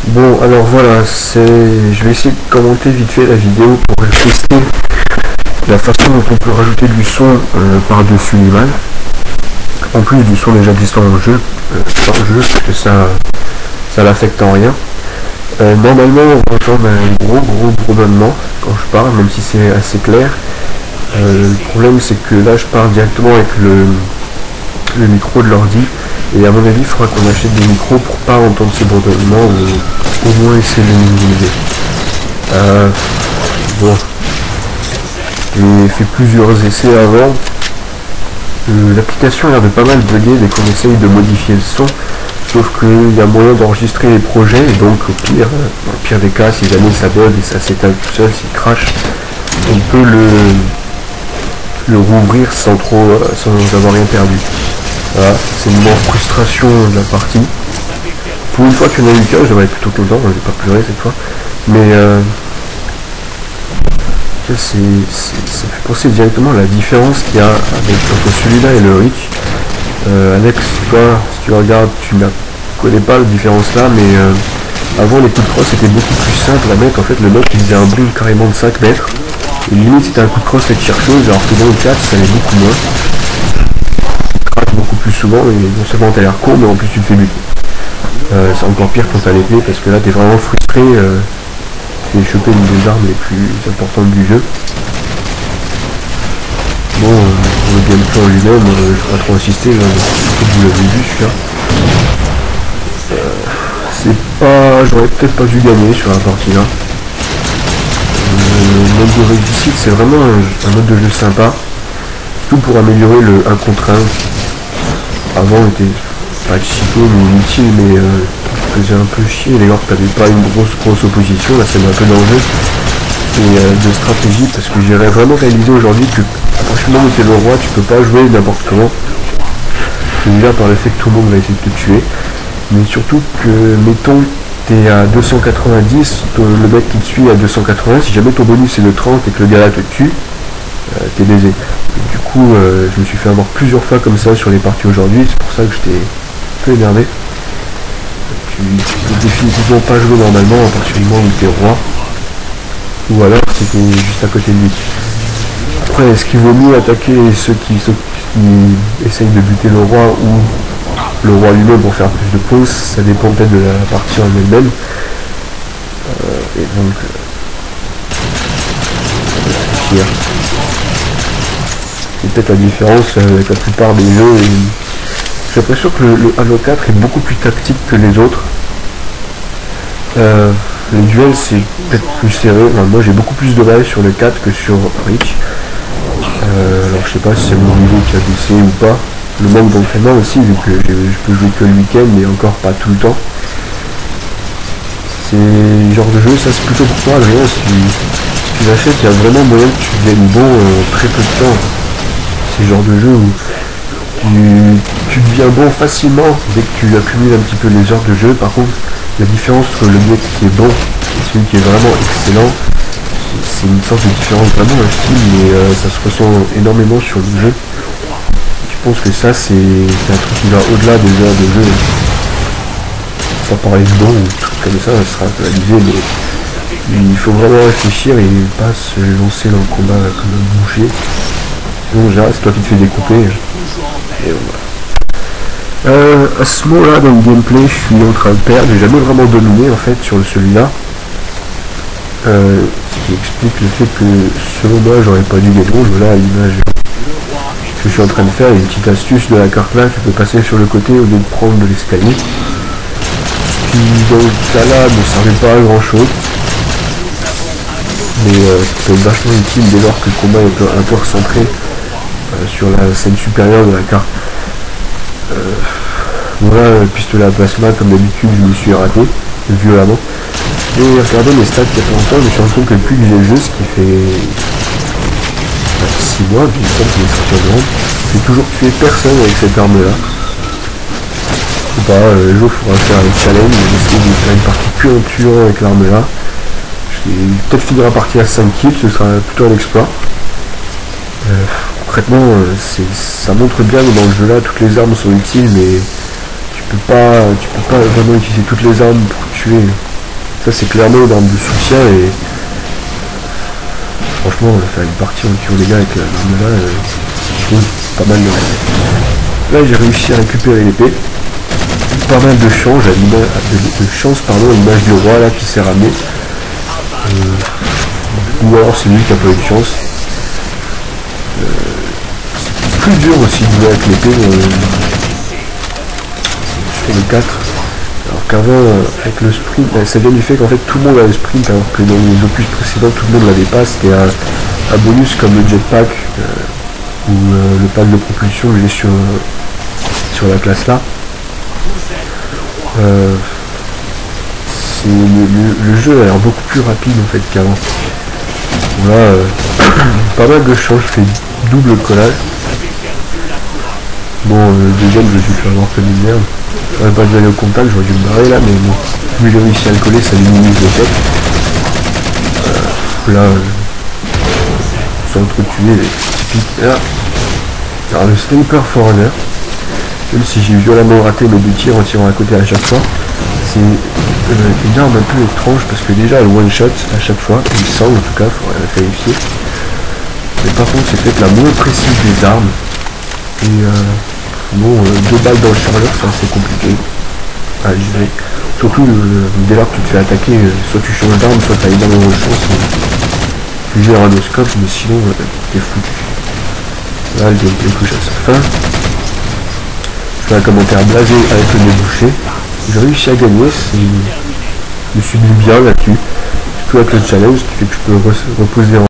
Bon, alors voilà, je vais essayer de commenter vite fait la vidéo pour tester la façon dont on peut rajouter du son par-dessus l'image, en plus du son déjà existant en jeu, parce que ça l'affecte en rien. Normalement, on va entendre un gros bourdonnement quand je parle, même si c'est assez clair. Le problème, c'est que là, je parle directement avec le micro de l'ordi, et à mon avis, il faudra qu'on achète des micros pour pas entendre ces bourdonnements, ou au moins essayer de les minimiser. Bon, j'ai fait plusieurs essais avant. L'application a l'air de pas mal bugger dès qu'on essaye de modifier le son, sauf qu'il y a moyen d'enregistrer les projets, et donc au pire, dans le pire des cas, si jamais ça bug et ça s'éteint tout seul, s'il crache, on peut le rouvrir sans avoir rien perdu. Voilà, c'est une frustration de la partie. Pour une fois qu'il y en a eu qu'un, je devrais être plutôt content, je vais pas pleurer cette fois. Mais ça fait penser directement à la différence qu'il y a entre celui-là et le Reach. Alex, toi, si tu regardes, tu ne connais pas la différence là, mais avant les coups de crosse c'était beaucoup plus simple à mettre. En fait, le mec il faisait un boom carrément de 5 mètres. Et limite c'était un coup de crosse avec quelque chose, alors que dans le 4 ça allait beaucoup moins. Tu craques beaucoup plus souvent, et non seulement t'as l'air con, mais en plus tu te fais buter. C'est encore pire quand t'as l'épée, parce que là t'es vraiment frustré. Tu fais choper une des armes les plus importantes du jeu. Bon, le gameplay en lui-même, je ne vais pas trop insister, là, que vous l'avez vu celui-là. C'est pas... J'aurais peut-être pas dû gagner sur la partie là. Le mode de réussite, c'est vraiment un mode de jeu sympa. Surtout pour améliorer le 1 contre 1. Avant, il était pas cheaté ni inutile, mais faisait un peu chier. D'ailleurs, t'avais pas une grosse opposition, là c'est un peu d'enjeu. Et de stratégie, parce que j'ai vraiment réalisé aujourd'hui que à partir du moment où t'es le roi, tu peux pas jouer n'importe comment. Déjà par le fait que tout le monde va essayer de te tuer, mais surtout que, mettons, t'es à 290, le mec qui te suit à 280, si jamais ton bonus est de 30 et que le gars là te tue, t'es baisé. Et du coup, je me suis fait avoir plusieurs fois comme ça sur les parties aujourd'hui, c'est pour ça que j'étais un peu énervé. Tu peux définitivement pas jouer normalement à partir du moment où t'es roi, ou alors c'était juste à côté de lui. Après, est-ce qu'il vaut mieux attaquer ceux qui essayent de buter le roi ou le roi lui-même pour faire plus de pauses? Ça dépend peut-être de la partie en elle-même. Et donc, c'est peut-être la différence avec la plupart des jeux. J'ai l'impression que le Halo 4 est beaucoup plus tactique que les autres. Les duels c'est peut-être plus serré. Enfin, moi j'ai beaucoup plus de balles sur le 4 que sur Reach. Alors je sais pas si c'est mon niveau qui a baissé ou pas. Le manque d'entraînement aussi, vu que je peux jouer que le week-end mais encore pas tout le temps. C'est le genre de jeu, ça c'est plutôt pour toi, Adrien, si tu l'achètes, il y a vraiment moyen que tu deviennes bon très peu de temps. C'est le genre de jeu où tu deviens bon facilement dès que tu accumules un petit peu les heures de jeu. Par contre, la différence entre le mec qui est bon et celui qui est vraiment excellent, c'est une sorte de différence vraiment infime, mais ça se ressent énormément sur le jeu. Je pense que ça c'est un truc qui va au-delà des heures de jeu. Pas parler de bon ou truc comme ça sera réalisé, mais il faut vraiment réfléchir et pas se lancer dans le combat comme un boucher. Sinon déjà c'est toi qui te fais découper. Et voilà. À ce moment-là dans le gameplay, je suis en train de perdre, j'ai jamais vraiment dominé en fait sur celui-là. Ce qui explique le fait que selon moi j'aurais pas dû gagner. Voilà l'image que je suis en train de faire, une petite astuce de la carte là, tu peux passer sur le côté au lieu de prendre de l'escalier. Ce qui dans le cas là ne servait pas à grand chose. Mais ça peut être vachement utile dès lors que le combat est un peu recentré sur la scène supérieure de la carte. Voilà, pistolet à plasma, comme d'habitude, je me suis raté violemment. Et regardez mes stats il y a pas longtemps, je me suis rendu compte que depuis que j'ai le jeu, ce qui fait 6 mois, puis il me semble qu'il est sorti en Europe, j'ai toujours tué personne avec cette arme là. Je sais pas, le jour il faudra faire un challenge, j'essaie de faire une partie que en tuant avec l'arme là. Je vais peut-être finir la partie à 5 kills, ce sera plutôt un exploit. Concrètement, ça montre bien que dans le jeu là, toutes les armes sont utiles, mais tu tu peux pas vraiment utiliser toutes les armes pour tuer. Ça c'est clairement une arme de soutien et franchement faire une partie en tuant les gars avec l'arme là, je trouve pas mal de respect. Là j'ai réussi à récupérer l'épée. Pas mal de chance, pardon, à l'image du roi là qui s'est ramené. Ou alors c'est lui qui a pas eu de chance. C'est plus dur aussi de jouer avec l'épée sur le 4. Alors qu'avant, avec le sprint, ça vient du fait qu'en fait tout le monde a le sprint, alors que dans les opus précédents tout le monde l'avait pas. C'était un bonus comme le jetpack ou le pack de propulsion que j'ai sur la classe là. Le jeu a l'air beaucoup plus rapide en fait qu'avant. Là, pas mal de chances, je fais double collage. Bon, le deuxième, je me suis fait avoir comme une merde. J'aurais pas dû aller au contact, j'aurais dû me barrer là, mais bon, vu que j'ai réussi à le coller, ça minimise le tech. Là, sans entretuer les typiques. Alors le Sniper Forerunner, même si j'ai violemment raté mes 2 tirs en tirant à côté à chaque fois, c'est une arme un peu étrange parce que déjà elle one shot à chaque fois, il me semble en tout cas, il faudrait la vérifier. Mais par contre c'est peut-être la moins précise des armes. Et bon, 2 balles dans le chargeur c'est assez compliqué à gérer. Surtout dès lors que tu te fais attaquer, soit tu changes d'arme, soit tu as énormément de chance. Tu gères un radioscope, mais sinon t'es foutu. Là le gameplay touche à sa fin. Je fais un commentaire blasé avec le nez bouché. J'ai réussi à gagner, je me suis mis bien là-dessus. Surtout avec le challenge qui fait que je peux reposer en